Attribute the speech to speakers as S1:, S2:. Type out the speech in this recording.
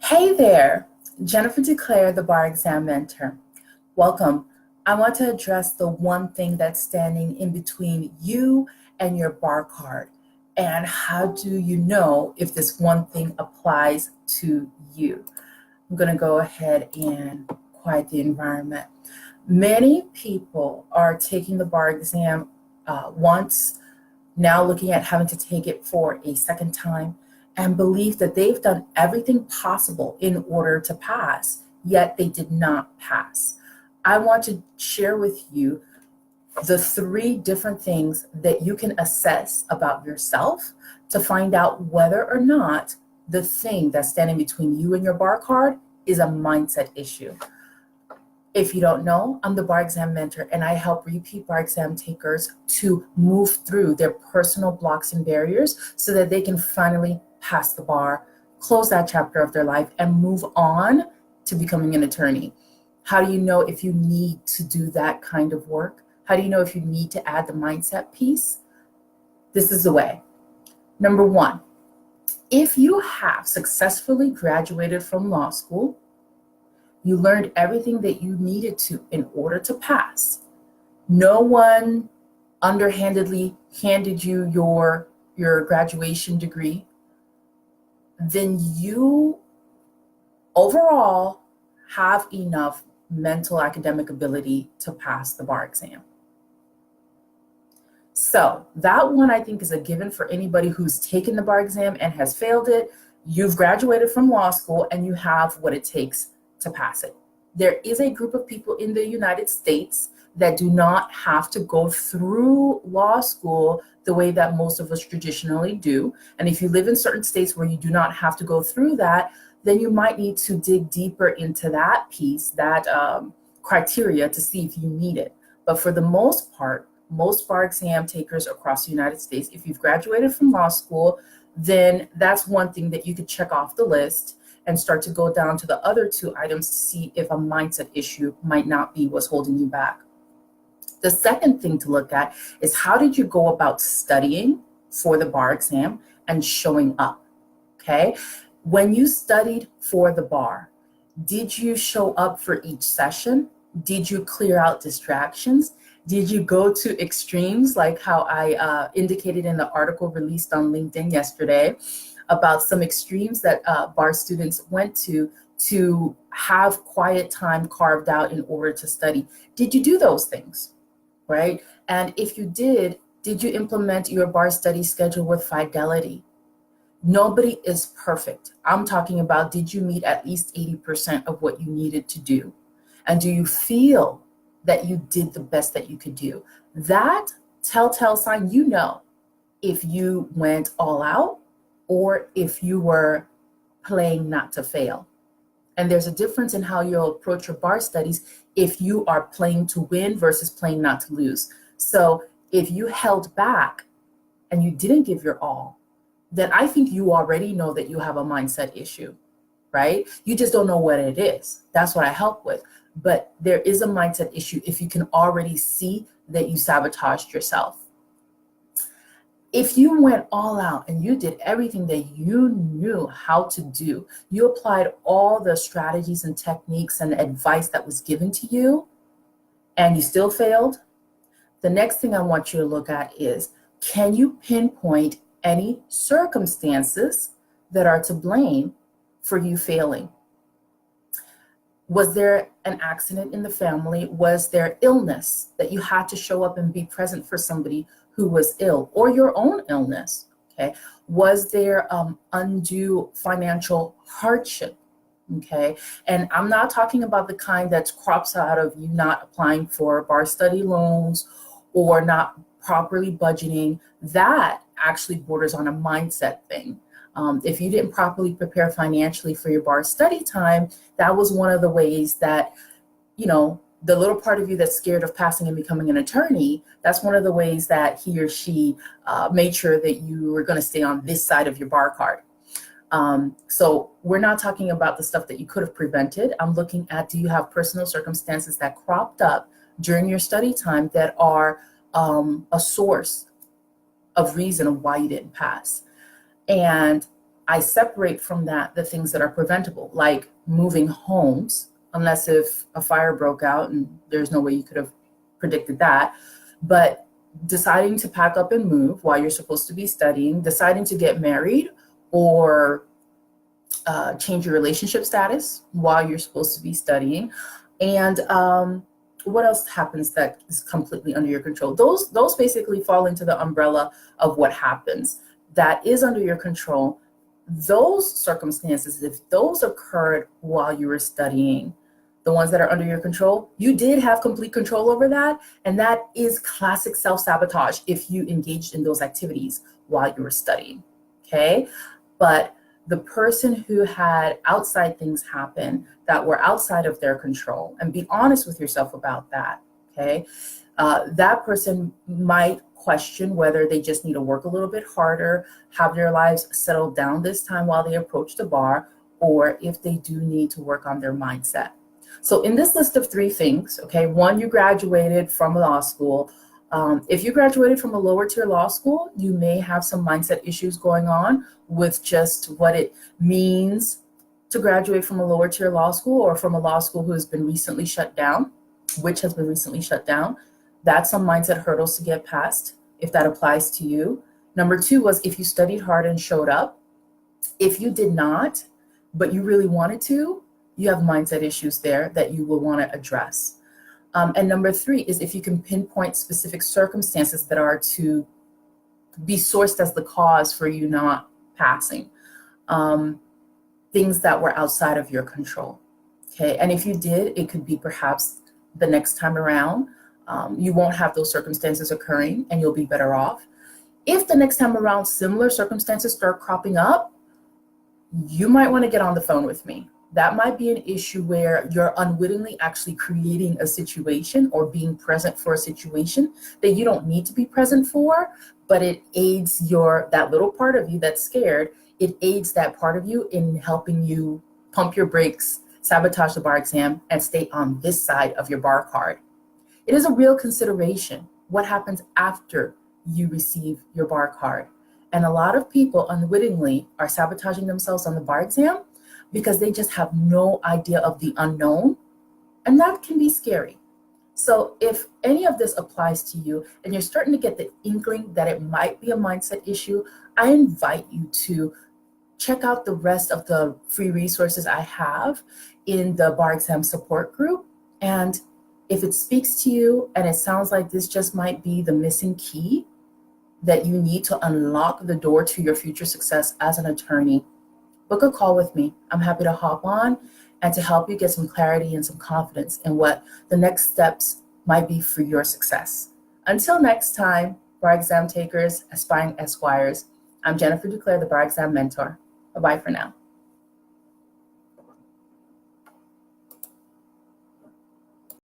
S1: Hey there, Jennifer DeClaire, the Bar Exam Mentor. Welcome. I want to address the one thing that's standing in between you and your bar card. And how do you know if this one thing applies to you? I'm going to go ahead and quiet the environment. Many people are taking the bar exam once, now looking at having to take it for a second time, and believe that they've done everything possible in order to pass, yet they did not pass. I want to share with you the three different things that you can assess about yourself to find out whether or not the thing that's standing between you and your bar card is a mindset issue. If you don't know, I'm the bar exam mentor, and I help repeat bar exam takers to move through their personal blocks and barriers so that they can finally pass the bar, close that chapter of their life, and move on to becoming an attorney. How do you know if you need to do that kind of work? How do you know if you need to add the mindset piece? This is the way. Number one, if you have successfully graduated from law school, you learned everything that you needed to in order to pass. No one underhandedly handed you your graduation degree. Then you overall have enough mental academic ability to pass the bar exam. So that one I think is a given for anybody who's taken the bar exam and has failed it. You've graduated from law school and you have what it takes to pass it. There is a group of people in the United States that do not have to go through law school the way that most of us traditionally do. And if you live in certain states where you do not have to go through that, then you might need to dig deeper into that piece, that criteria to see if you need it. But for the most part, most bar exam takers across the United States, if you've graduated from law school, then that's one thing that you could check off the list and start to go down to the other two items to see if a mindset issue might not be what's holding you back. The second thing to look at is how did you go about studying for the bar exam and showing up, okay? When you studied for the bar, did you show up for each session? Did you clear out distractions? Did you go to extremes like how I indicated in the article released on LinkedIn yesterday about some extremes that bar students went to have quiet time carved out in order to study? Did you do those things, right? And if you did you implement your bar study schedule with fidelity? Nobody is perfect. I'm talking about, did you meet at least 80% of what you needed to do? And do you feel that you did the best that you could do? That telltale sign, you know if you went all out or if you were playing not to fail. And there's a difference in how you'll approach your bar studies if you are playing to win versus playing not to lose. So if you held back and you didn't give your all, then I think you already know that you have a mindset issue, right? You just don't know what it is. That's what I help with. But there is a mindset issue if you can already see that you sabotaged yourself. If you went all out and you did everything that you knew how to do, you applied all the strategies and techniques and advice that was given to you, and you still failed, the next thing I want you to look at is, can you pinpoint any circumstances that are to blame for you failing? Was there an accident in the family? Was there illness that you had to show up and be present for somebody who was ill, or your own illness? Okay. Was there undue financial hardship? Okay. And I'm not talking about the kind that crops out of you not applying for bar study loans or not properly budgeting. That actually borders on a mindset thing. If you didn't properly prepare financially for your bar study time, that was one of the ways that, the little part of you that's scared of passing and becoming an attorney, that's one of the ways that he or she made sure that you were going to stay on this side of your bar card. So we're not talking about the stuff that you could have prevented. I'm looking at, do you have personal circumstances that cropped up during your study time that are a source of reason of why you didn't pass? And I separate from that the things that are preventable, like moving homes, unless if a fire broke out and there's no way you could have predicted that. But deciding to pack up and move while you're supposed to be studying, deciding to get married or change your relationship status while you're supposed to be studying, and what else happens that is completely under your control? Those basically fall into the umbrella of what happens that is under your control. Those circumstances, if those occurred while you were studying, the ones that are under your control, you did have complete control over that. And that is classic self-sabotage if you engaged in those activities while you were studying, okay? But the person who had outside things happen that were outside of their control, and be honest with yourself about that, okay? That person might question whether they just need to work a little bit harder, have their lives settled down this time while they approach the bar, or if they do need to work on their mindset. So in this list of 3 things, okay, 1, you graduated from law school. If you graduated from a lower tier law school, you may have some mindset issues going on with just what it means to graduate from a lower tier law school or from a law school who has been recently shut down, which has been recently shut down. That's some mindset hurdles to get past if that applies to you. Number 2 was if you studied hard and showed up. If you did not, but you really wanted to, you have mindset issues there that you will want to address. And number 3 is if you can pinpoint specific circumstances that are to be sourced as the cause for you not passing, things that were outside of your control. Okay, and if you did, it could be perhaps the next time around, you won't have those circumstances occurring and you'll be better off. If the next time around similar circumstances start cropping up, you might want to get on the phone with me. That might be an issue where you're unwittingly actually creating a situation or being present for a situation that you don't need to be present for, but it aids that little part of you that's scared. It aids that part of you in helping you pump your brakes, sabotage the bar exam, and stay on this side of your bar card. It is a real consideration what happens after you receive your bar card. And a lot of people unwittingly are sabotaging themselves on the bar exam because they just have no idea of the unknown, and that can be scary. So if any of this applies to you and you're starting to get the inkling that it might be a mindset issue, I invite you to check out the rest of the free resources I have in the bar exam support group. And if it speaks to you and it sounds like this just might be the missing key that you need to unlock the door to your future success as an attorney, book a call with me. I'm happy to hop on and to help you get some clarity and some confidence in what the next steps might be for your success. Until next time, bar exam takers, aspiring esquires, I'm Jennifer Duclair, the bar exam mentor. Bye-bye for now.